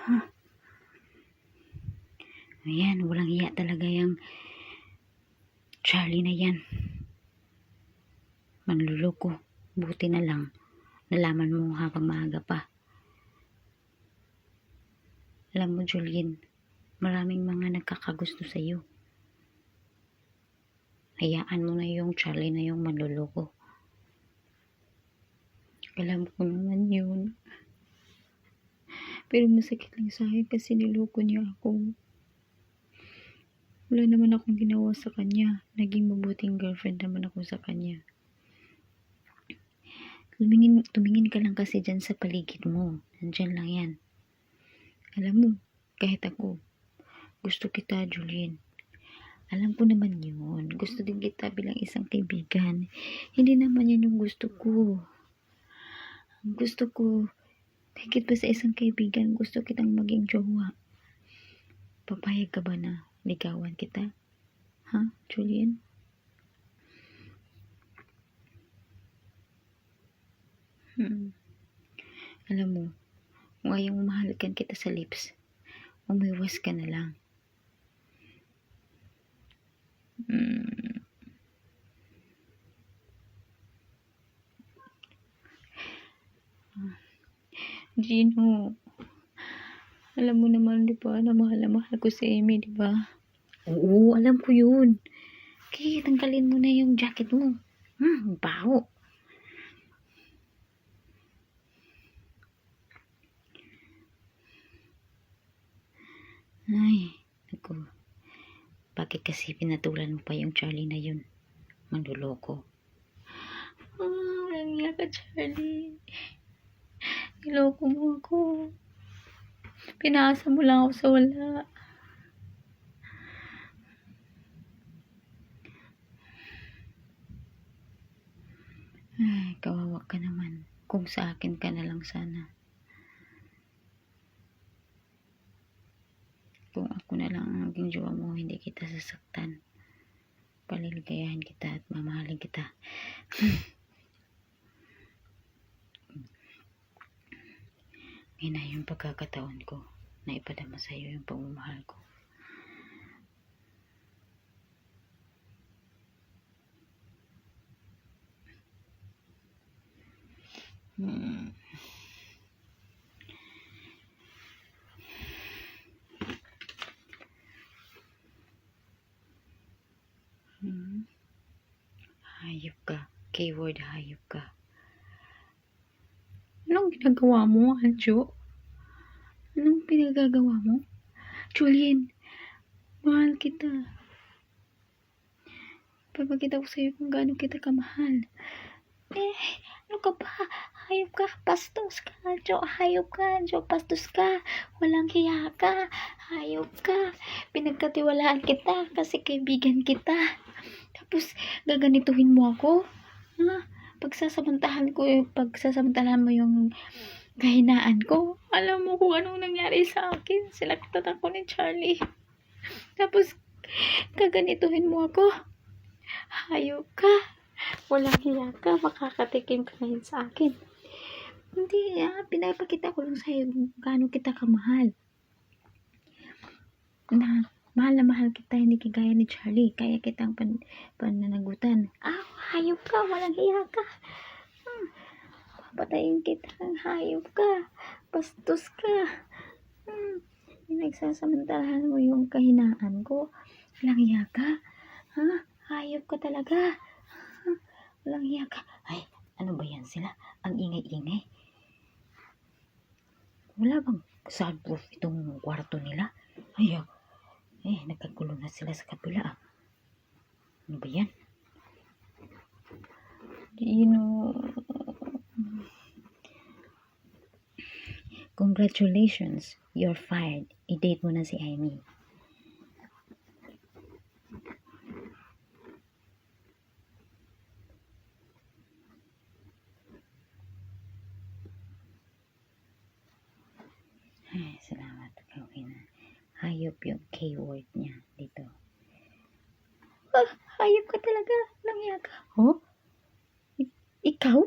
Huh? Ayan, walang hiya talaga yung Charlie na yan. Manluloko. Buti na lang. Nalaman mo habang maaga pa. Alam mo, Julian, maraming mga nagkakagusto sa iyo. Hayaan mo na yung Charlie na yung manluloko. Alam ko naman yun. Pero masakit lang sa akin kasi niloko niya ako. Wala naman akong ginawa sa kanya. Naging mabuting girlfriend naman ako sa kanya. Tumingin ka lang kasi dyan sa paligid mo. Nandyan lang yan. Alam mo, kahit ako, gusto kita, Julian. Alam ko naman yun. Gusto din kita bilang isang kaibigan. Hindi naman yan yung gusto ko. Ang gusto ko, higit pa sa isang kaibigan, gusto kitang maging jowa. Papayag ka ba na ligawan kita? Ha, Julian? Alam mo, kung ayaw mo mahalikan kita sa lips, umiwas ka na lang. Gino, alam mo naman, di ba, na mahal ko si Amy, di ba? Oo, alam ko yun. Kaya tanggalin mo na yung jacket mo. Baho. Ay, ako. Bakit kasi pinatulan mo pa yung Charlie na yun? Manluloko. Walang iya ka, Charlie. Niloko mo ako. Pinaasa mo lang ako sa wala. Ay, kawawa ka naman. Kung sa akin ka na lang sana. Kung ako na lang ang maging jowa mo, hindi kita sasaktan. Paliligayahan kita at mamahalin kita. Ngayon na yung pagkakataon ko na ipadama sa iyo yung pagmamahal ko. Hayop ka. Keyword hayop ka. Anong ginagawa mo, Anjo? Anong pinagagawa mo? Julian, mahal kita. Papakita ko sa'yo kung gaano kita kamahal. Ano ka ba? Hayop ka, bastos ka, Anjo. Hayop ka, Anjo. Bastos ka. Walang hiya ka. Hayop ka. Pinagkatiwalaan kita kasi kaibigan kita. Tapos, gaganituhin mo ako? Ha? Pagsasamantalahan mo yung kahinaan ko. Alam mo kung anong nangyari sa akin. Sinaktan ako ni Charlie. Tapos, gaganituhin mo ako. Hayop ka. Walang hiya ka. Makakatikim ka ngayon sa akin. Hindi, pinapakita ko lang sa'yo kung gaano kita kamahal. Mahal na mahal kita, hindi kagaya ni Charlie. Kaya kitang pananagutan. Hayop ka, walang hiya ka. Papatayin kita, hayop ka. Bastos ka. Pinagsasamantalahan mo yung kahinaan ko. Walang hiya ka. Hayop ka talaga. Walang hiya ka. Ay, ano ba yan sila? Ang ingay-ingay. Wala bang soundproof itong kwarto nila? Ayaw. Nagkagulo na sila sa kabila. Ano ba yan? Congratulations, you're fired. I-date mo na si Amy. Ay, salamat. Okay na. Hayop yung keyword niya dito. Hayop ka talaga. Langya ka. Ikaw?